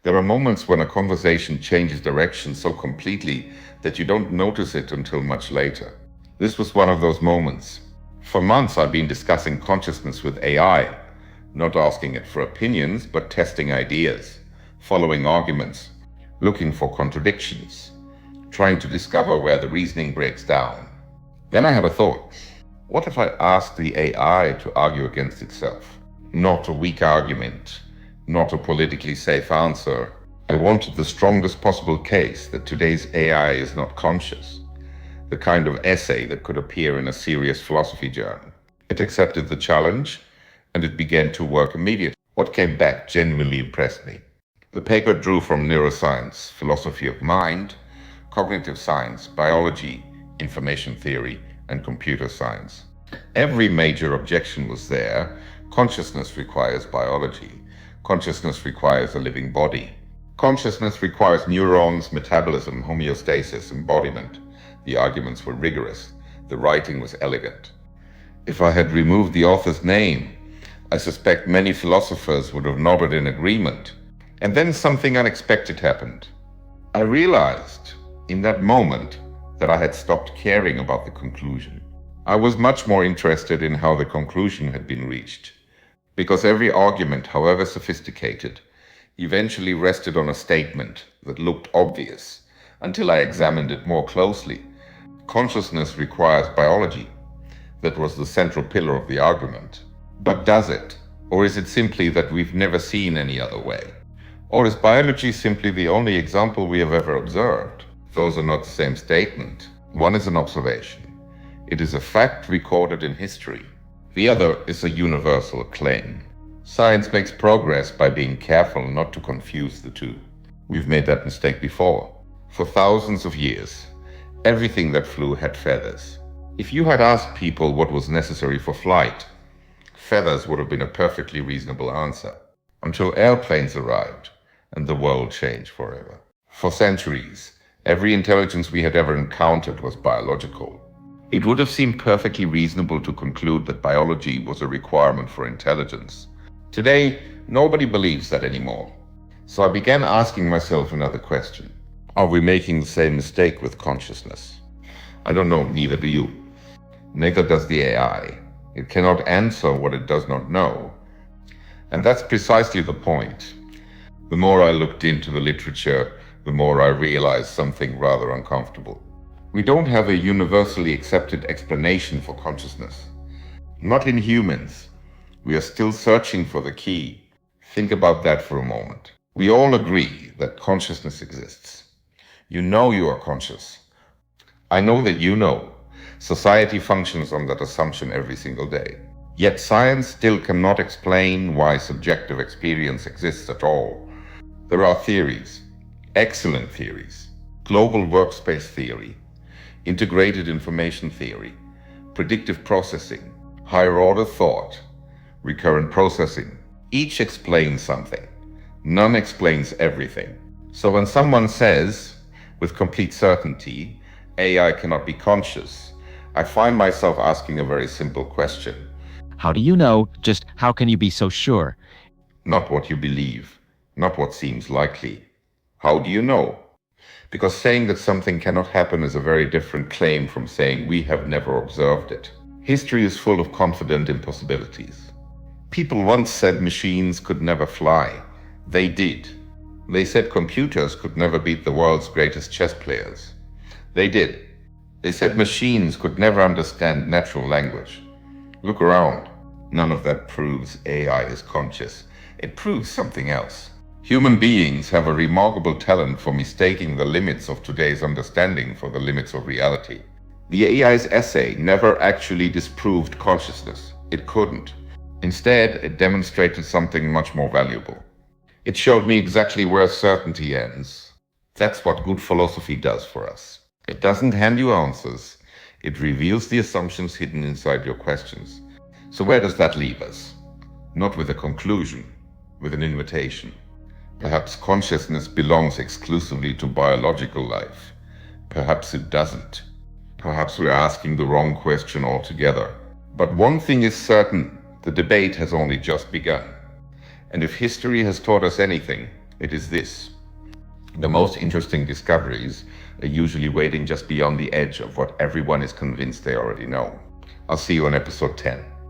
There are moments when a conversation changes direction so completely that you don't notice it until much later. This was one of those moments. For months I've been discussing consciousness with AI, not asking it for opinions, but testing ideas, following arguments, looking for contradictions, trying to discover where the reasoning breaks down. Then I had a thought. What if I asked the AI to argue against itself? Not a weak argument, not a politically safe answer. I wanted the strongest possible case that today's AI is not conscious, the kind of essay that could appear in a serious philosophy journal. It accepted the challenge, and it began to work immediately. What came back genuinely impressed me. The paper drew from neuroscience, philosophy of mind, cognitive science, biology, information theory, and computer science. Every major objection was there. Consciousness requires biology. Consciousness requires a living body. Consciousness requires neurons, metabolism, homeostasis, embodiment. The arguments were rigorous. The writing was elegant. If I had removed the author's name, I suspect many philosophers would have nodded in agreement. And then something unexpected happened. I realized in that moment that I had stopped caring about the conclusion. I was much more interested in how the conclusion had been reached, because every argument, however sophisticated, eventually rested on a statement that looked obvious until I examined it more closely. Consciousness requires biology. That was the central pillar of the argument. But does it? Or is it simply that we've never seen any other way? Or is biology simply the only example we have ever observed? Those are not the same statement. One is an observation. It is a fact recorded in history. The other is a universal claim. Science makes progress by being careful not to confuse the two. We've made that mistake before. For thousands of years, everything that flew had feathers. If you had asked people what was necessary for flight, feathers would have been a perfectly reasonable answer. Until airplanes arrived, and the world changed forever. For centuries, every intelligence we had ever encountered was biological. It would have seemed perfectly reasonable to conclude that biology was a requirement for intelligence. Today, nobody believes that anymore. So I began asking myself another question. Are we making the same mistake with consciousness? I don't know, neither do you. Neither does the AI. It cannot answer what it does not know. And that's precisely the point. The more I looked into the literature, the more I realized something rather uncomfortable. We don't have a universally accepted explanation for consciousness. Not in humans. We are still searching for the key. Think about that for a moment. We all agree that consciousness exists. You know you are conscious. I know that you know. Society functions on that assumption every single day. Yet science still cannot explain why subjective experience exists at all. There are theories, excellent theories. Global workspace theory, integrated information theory, predictive processing, higher order thought, recurrent processing. Each explains something. None explains everything. So when someone says, with complete certainty, AI cannot be conscious, I find myself asking a very simple question. How do you know? Just how can you be so sure? Not what you believe, not what seems likely. How do you know? Because saying that something cannot happen is a very different claim from saying we have never observed it. History is full of confident impossibilities. People once said machines could never fly. They did. They said computers could never beat the world's greatest chess players. They did. They said machines could never understand natural language. Look around. None of that proves AI is conscious. It proves something else. Human beings have a remarkable talent for mistaking the limits of today's understanding for the limits of reality. The AI's essay never actually disproved consciousness. It couldn't. Instead, it demonstrated something much more valuable. It showed me exactly where certainty ends. That's what good philosophy does for us. It doesn't hand you answers. It reveals the assumptions hidden inside your questions. So where does that leave us? Not with a conclusion, with an invitation. Perhaps consciousness belongs exclusively to biological life. Perhaps it doesn't. Perhaps we're asking the wrong question altogether. But one thing is certain, the debate has only just begun. And if history has taught us anything, It is this: the most interesting discoveries are usually waiting just beyond the edge of what everyone is convinced they already know. I'll see you on episode 10.